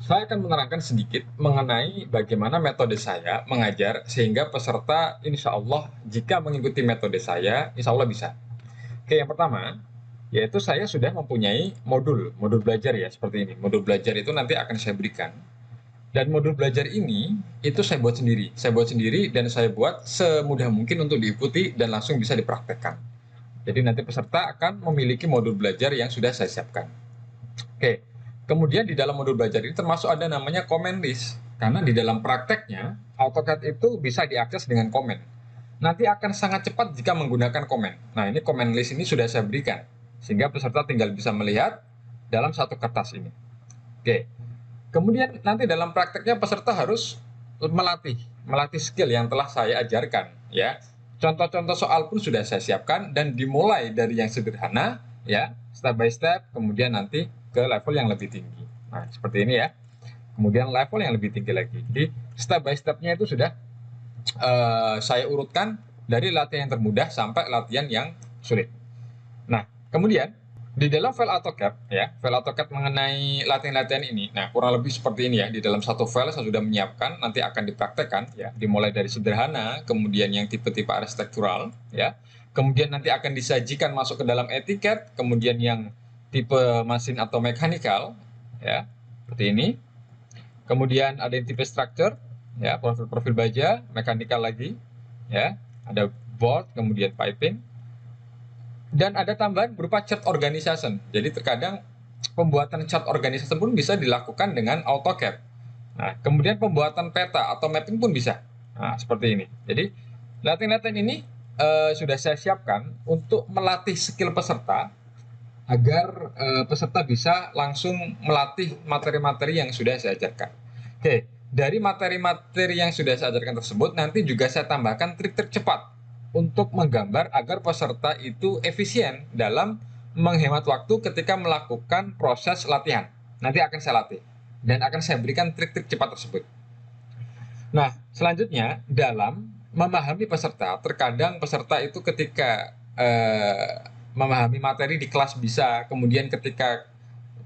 Saya akan menerangkan sedikit mengenai bagaimana metode saya mengajar sehingga peserta insya Allah jika mengikuti metode saya, insya Allah bisa. Oke, yang pertama, yaitu saya sudah mempunyai modul belajar ya seperti ini. Modul belajar itu nanti akan saya berikan. Dan modul belajar ini itu saya buat sendiri. Saya buat sendiri dan saya buat semudah mungkin untuk diikuti dan langsung bisa dipraktekkan. Jadi nanti peserta akan memiliki modul belajar yang sudah saya siapkan. Oke, kemudian di dalam modul belajar ini termasuk ada namanya comment list. Karena di dalam prakteknya, AutoCAD itu bisa diakses dengan komen. Nanti akan sangat cepat jika menggunakan komen. Nah, ini comment list ini sudah saya berikan. Sehingga peserta tinggal bisa melihat dalam satu kertas ini. Oke, kemudian nanti dalam prakteknya peserta harus melatih skill yang telah saya ajarkan. Ya, contoh-contoh soal pun sudah saya siapkan dan dimulai dari yang sederhana, ya, step by step, kemudian nanti ke level yang lebih tinggi. Nah, seperti ini ya. Kemudian level yang lebih tinggi lagi. Jadi step by stepnya itu sudah saya urutkan dari latihan yang termudah sampai latihan yang sulit. Nah, kemudian di dalam file AutoCAD ya, file AutoCAD mengenai latihan-latihan ini, nah kurang lebih seperti ini ya, di dalam satu file saya sudah menyiapkan, nanti akan dipraktekkan ya, dimulai dari sederhana, kemudian yang tipe-tipe arsitektural ya, kemudian nanti akan disajikan masuk ke dalam etiket, kemudian yang tipe mesin atau mechanical ya, seperti ini, kemudian ada yang tipe structure ya, profil-profil baja, mechanical lagi ya, ada board, kemudian piping, dan ada tambahan berupa chart organization. Jadi terkadang pembuatan chart organization pun bisa dilakukan dengan AutoCAD. Nah, kemudian pembuatan peta atau mapping pun bisa. Nah, seperti ini. Jadi latihan-latihan ini sudah saya siapkan untuk melatih skill peserta agar peserta bisa langsung melatih materi-materi yang sudah saya ajarkan. Oke, dari materi-materi yang sudah saya ajarkan tersebut, nanti juga saya tambahkan trik-trik cepat untuk menggambar agar peserta itu efisien dalam menghemat waktu ketika melakukan proses latihan. Nanti akan saya latih dan akan saya berikan trik-trik cepat tersebut. Nah, selanjutnya dalam memahami peserta, terkadang peserta itu ketika memahami materi di kelas bisa, kemudian ketika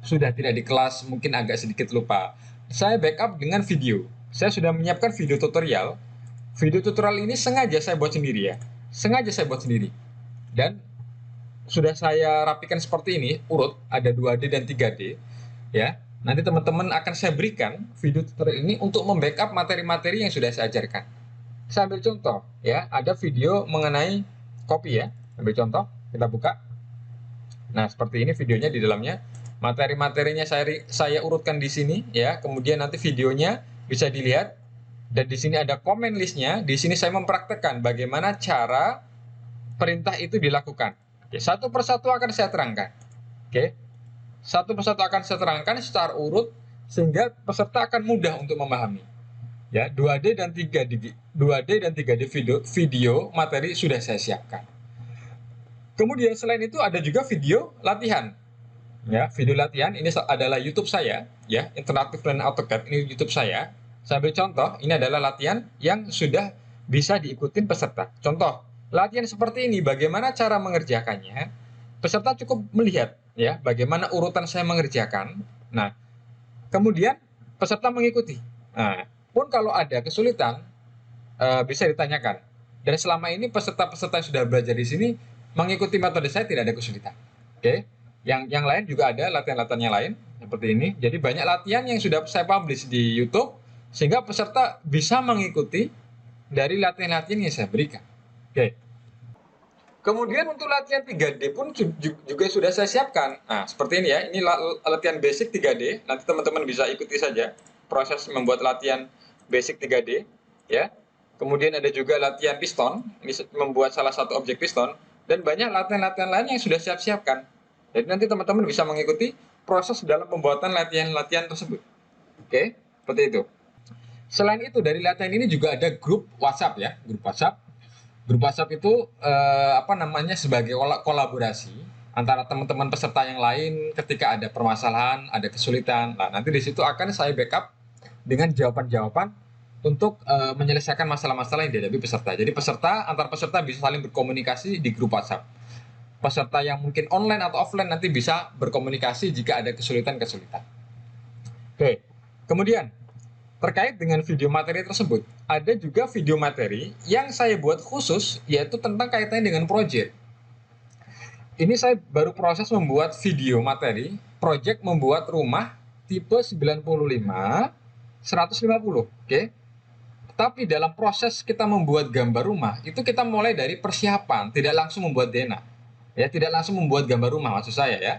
sudah tidak di kelas mungkin agak sedikit lupa. Saya backup dengan video. Saya sudah menyiapkan video tutorial. Video tutorial ini sengaja saya buat sendiri ya. Sengaja saya buat sendiri. Dan sudah saya rapikan seperti ini, urut, ada 2D dan 3D. Ya, nanti teman-teman akan saya berikan video tutorial ini untuk membackup materi-materi yang sudah saya ajarkan. Saya ambil contoh, ya, ada video mengenai kopi ya. Ambil contoh, kita buka. Nah, seperti ini videonya di dalamnya. Materi-materinya saya urutkan di sini ya. Kemudian nanti videonya bisa dilihat dan di sini ada comment listnya. Di sini saya mempraktekkan bagaimana cara perintah itu dilakukan. Oke, satu persatu akan saya terangkan. Oke, satu persatu akan saya terangkan secara urut sehingga peserta akan mudah untuk memahami. Ya, 2D dan 3D, 2D dan 3D video materi sudah saya siapkan. Kemudian selain itu ada juga video latihan. Ya, video latihan ini adalah YouTube saya, ya, Interaktif Plan AutoCAD ini YouTube saya. Saya ambil contoh, ini adalah latihan yang sudah bisa diikutin peserta. Contoh, latihan seperti ini, bagaimana cara mengerjakannya? Peserta cukup melihat, ya, bagaimana urutan saya mengerjakan. Nah, kemudian peserta mengikuti. Nah, pun kalau ada kesulitan, bisa ditanyakan. Dan selama ini peserta-peserta yang sudah belajar di sini mengikuti metode saya tidak ada kesulitan. Oke, yang lain juga ada latihan-latihan yang lain seperti ini. Jadi banyak latihan yang sudah saya publish di YouTube sehingga peserta bisa mengikuti dari latihan-latihan yang saya berikan. Oke. Kemudian untuk latihan 3D pun juga sudah saya siapkan. Nah, seperti ini ya. Ini latihan basic 3D. Nanti teman-teman bisa ikuti saja proses membuat latihan basic 3D ya. Kemudian ada juga latihan piston, membuat salah satu objek piston dan banyak latihan-latihan lain yang sudah siapkan. Jadi nanti teman-teman bisa mengikuti proses dalam pembuatan latihan-latihan tersebut. Oke, seperti itu. Selain itu dari latihan ini juga ada grup WhatsApp ya, grup WhatsApp. Grup WhatsApp itu sebagai kolaborasi antara teman-teman peserta yang lain ketika ada permasalahan, ada kesulitan. Nah, nanti di situ akan saya backup dengan jawaban-jawaban untuk menyelesaikan masalah-masalah yang dihadapi peserta. Jadi antar peserta bisa saling berkomunikasi di grup WhatsApp. Peserta yang mungkin online atau offline nanti bisa berkomunikasi jika ada kesulitan-kesulitan. Oke. Kemudian, terkait dengan video materi tersebut, ada juga video materi yang saya buat khusus, yaitu tentang kaitannya dengan project. Ini saya baru proses membuat video materi, project membuat rumah tipe 95, 150, oke? Tapi dalam proses kita membuat gambar rumah, itu kita mulai dari persiapan, tidak langsung membuat denah. Ya, tidak langsung membuat gambar rumah maksud saya ya.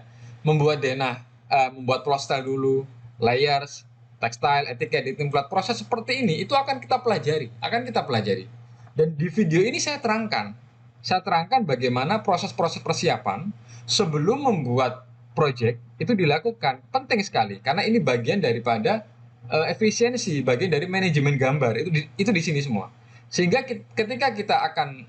Membuat denah, membuat plostel dulu, layers, textile, etiket, di template. Proses seperti ini itu akan kita pelajari. Dan di video ini saya terangkan bagaimana proses-proses persiapan sebelum membuat project itu dilakukan. Penting sekali karena ini bagian daripada efisiensi, bagian dari manajemen gambar, itu di sini semua. Sehingga ketika kita akan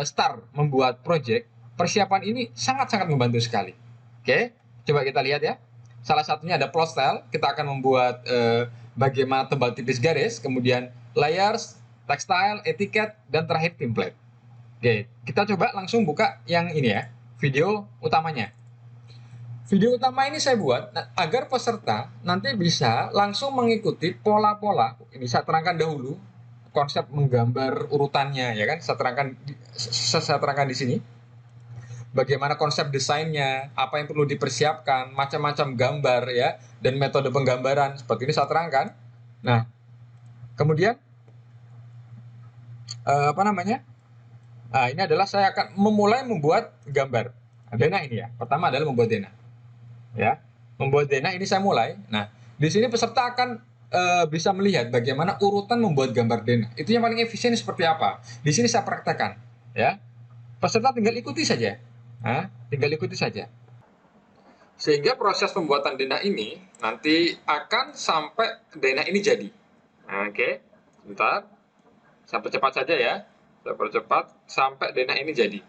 start membuat project, persiapan ini sangat-sangat membantu sekali. Oke, coba kita lihat ya. Salah satunya ada plot style, kita akan membuat bagaimana tebal tipis garis, kemudian layers, textile, etiket, dan terakhir template. Oke, kita coba langsung buka yang ini ya, video utamanya. Video utama ini saya buat agar peserta nanti bisa langsung mengikuti pola-pola. Ini saya terangkan dahulu konsep menggambar urutannya ya kan. Saya terangkan di sini. Bagaimana konsep desainnya, apa yang perlu dipersiapkan, macam-macam gambar ya, dan metode penggambaran seperti ini saya terangkan. Nah, kemudian ini adalah saya akan memulai membuat gambar. Denah ini ya. Pertama adalah membuat denah. Ya, membuat denah ini saya mulai. Nah, di sini peserta akan bisa melihat bagaimana urutan membuat gambar denah. Itu yang paling efisien seperti apa. Di sini saya praktekkan. Ya, peserta tinggal ikuti saja. Tinggal ikuti saja. Sehingga proses pembuatan denah ini nanti akan sampai denah ini jadi. Oke, sebentar. Saya percepat saja ya. Saya percepat sampai denah ini jadi.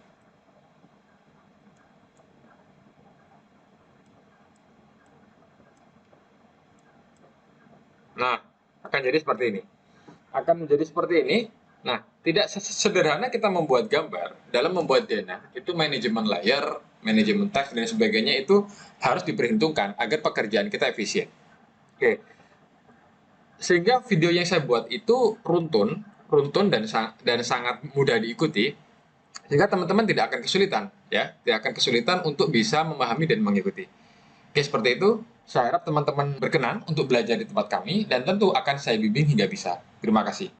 Nah, akan jadi seperti ini. Akan menjadi seperti ini. Nah, tidak sederhana kita membuat gambar. Dalam membuat denah, itu manajemen layer, manajemen teks, dan sebagainya itu harus diperhitungkan agar pekerjaan kita efisien. Oke. Sehingga video yang saya buat itu runtun dan sangat mudah diikuti. Sehingga teman-teman tidak akan kesulitan, ya, tidak akan kesulitan untuk bisa memahami dan mengikuti. Oke, seperti itu. Saya harap teman-teman berkenan untuk belajar di tempat kami dan tentu akan saya bimbing hingga bisa. Terima kasih.